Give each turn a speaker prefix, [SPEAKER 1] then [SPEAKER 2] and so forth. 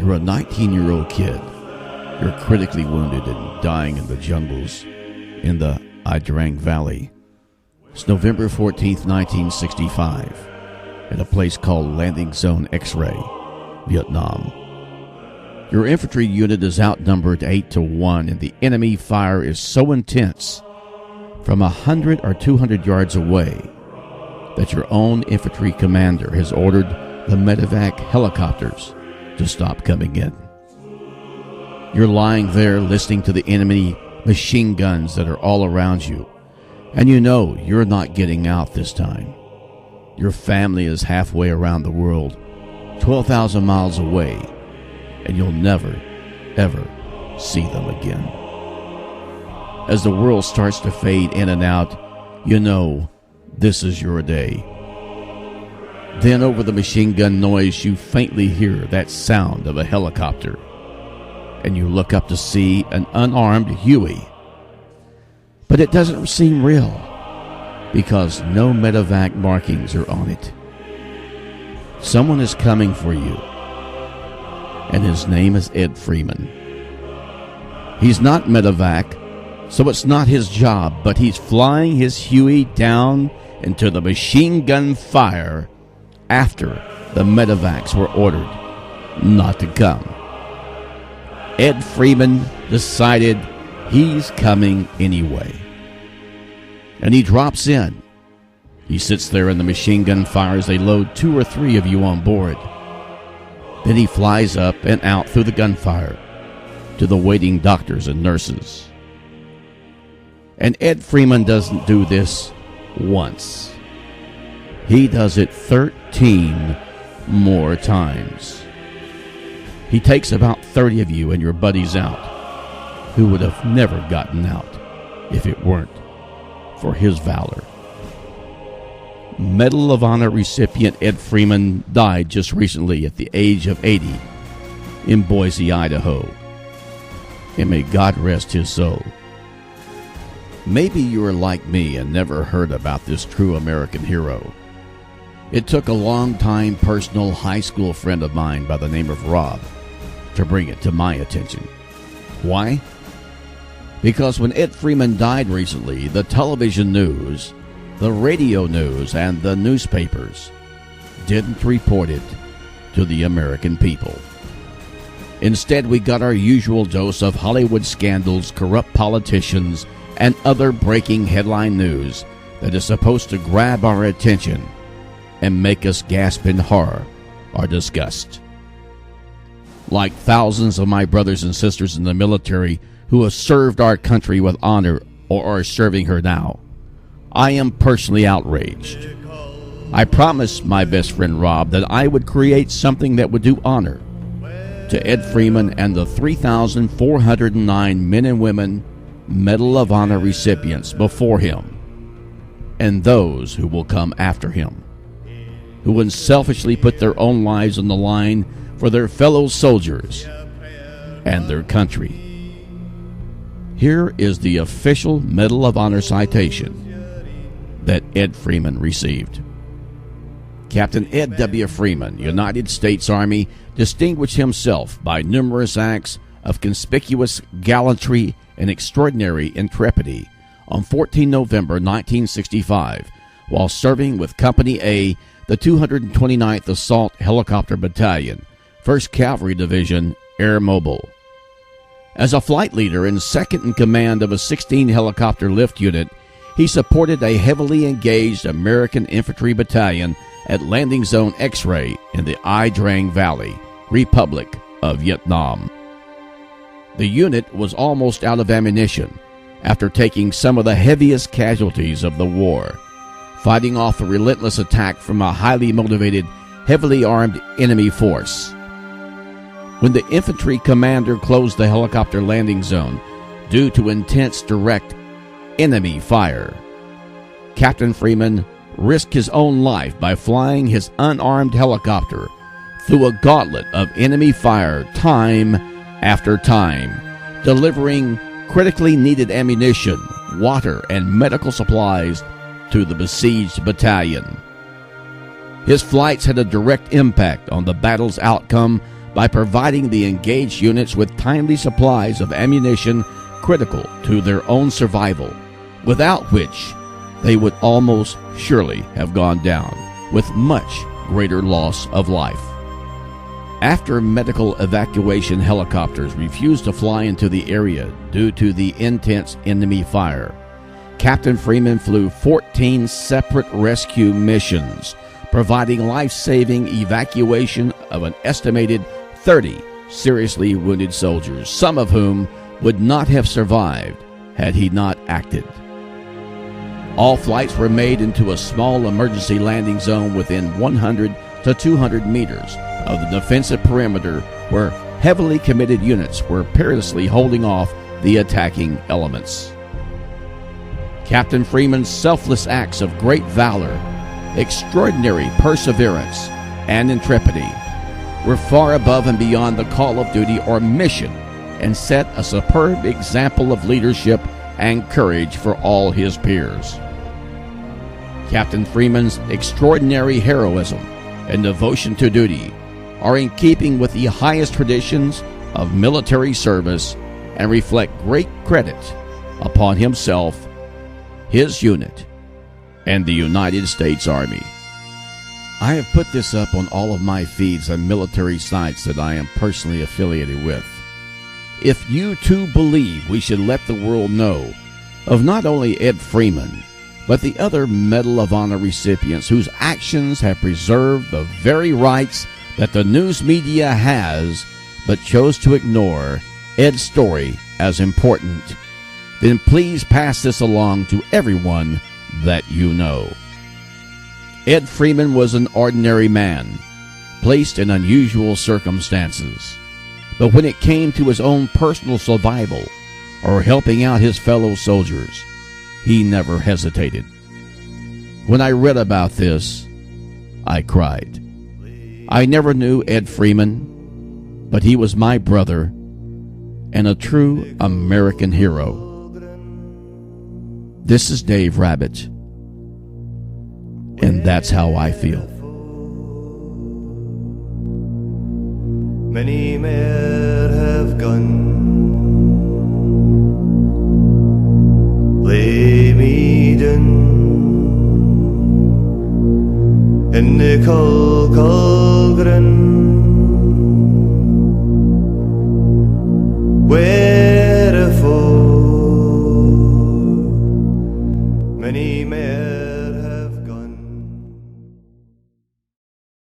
[SPEAKER 1] You're a 19-year-old kid. You're critically wounded and dying in the jungles in the Ia Drang Valley. It's November 14th, 1965, at a place called Landing Zone X-Ray, Vietnam. Your infantry unit is outnumbered 8-1, and the enemy fire is so intense from 100 or 200 yards away that your own infantry commander has ordered the medevac helicopters to stop coming in. You're lying there listening to the enemy machine guns that are all around you, and you know you're not getting out this time. Your family is halfway around the world, 12,000 miles away, and you'll never, ever see them again. As the world starts to fade in and out, you know this is your day. Then over the machine gun noise, you faintly hear that sound of a helicopter, and you look up to see an unarmed Huey. But it doesn't seem real, because no medevac markings are on it. Someone is coming for you, and his name is Ed Freeman. He's not medevac, so it's not his job, but he's flying his Huey down into the machine gun fire after the medevacs were ordered not to come. Ed Freeman decided he's coming anyway. And he drops in. He sits there in the machine gun fire as they load 2 or 3 of you on board. Then he flies up and out through the gunfire to the waiting doctors and nurses. And Ed Freeman doesn't do this once. He does it 13 more times. He takes about 30 of you and your buddies out, who would have never gotten out if it weren't for his valor. Medal of Honor recipient Ed Freeman died just recently at the age of 80 in Boise, Idaho. And may God rest his soul. Maybe you are like me and never heard about this true American hero. It took a long-time personal high school friend of mine by the name of Rob to bring it to my attention. Why? Because when Ed Freeman died recently, the television news, the radio news, and the newspapers didn't report it to the American people. Instead, we got our usual dose of Hollywood scandals, corrupt politicians, and other breaking headline news that is supposed to grab our attention and make us gasp in horror or disgust. Like thousands of my brothers and sisters in the military who have served our country with honor or are serving her now, I am personally outraged. I promised my best friend Rob that I would create something that would do honor to Ed Freeman and the 3,409 men and women Medal of Honor recipients before him, and those who will come after him, who unselfishly put their own lives on the line for their fellow soldiers and their country. Here is the official Medal of Honor citation that Ed Freeman received. Captain Ed W. Freeman, United States Army, distinguished himself by numerous acts of conspicuous gallantry and extraordinary intrepidity on 14 November 1965 while serving with Company A, the 229th Assault Helicopter Battalion, 1st Cavalry Division, Air Mobile. As a flight leader and second in command of a 16-helicopter lift unit, he supported a heavily engaged American infantry battalion at Landing Zone X-Ray in the Ia Drang Valley, Republic of Vietnam. The unit was almost out of ammunition after taking some of the heaviest casualties of the war, fighting off a relentless attack from a highly motivated, heavily armed enemy force. When the infantry commander closed the helicopter landing zone due to intense direct enemy fire, Captain Freeman risked his own life by flying his unarmed helicopter through a gauntlet of enemy fire time after time, delivering critically needed ammunition, water, and medical supplies to the besieged battalion. His flights had a direct impact on the battle's outcome by providing the engaged units with timely supplies of ammunition critical to their own survival, without which they would almost surely have gone down with much greater loss of life. After medical evacuation helicopters refused to fly into the area due to the intense enemy fire, Captain Freeman flew 14 separate rescue missions, providing life-saving evacuation of an estimated 30 seriously wounded soldiers, some of whom would not have survived had he not acted. All flights were made into a small emergency landing zone within 100 to 200 meters of the defensive perimeter, where heavily committed units were perilously holding off the attacking elements. Captain Freeman's selfless acts of great valor, extraordinary perseverance, and intrepidity were far above and beyond the call of duty or mission, and set a superb example of leadership and courage for all his peers. Captain Freeman's extraordinary heroism and devotion to duty are in keeping with the highest traditions of military service and reflect great credit upon himself, his unit, and the United States Army. I have put this up on all of my feeds and military sites that I am personally affiliated with. If you too believe we should let the world know of not only Ed Freeman, but the other Medal of Honor recipients whose actions have preserved the very rights that the news media has but chose to ignore Ed's story as important, then please pass this along to everyone that you know. Ed Freeman was an ordinary man, placed in unusual circumstances. But when it came to his own personal survival or helping out his fellow soldiers, he never hesitated. When I read about this, I cried. I never knew Ed Freeman, but he was my brother and a true American hero. This is Dave Rabbit, and that's how I feel.
[SPEAKER 2] Many more have gone, lay me down in the cold grin, where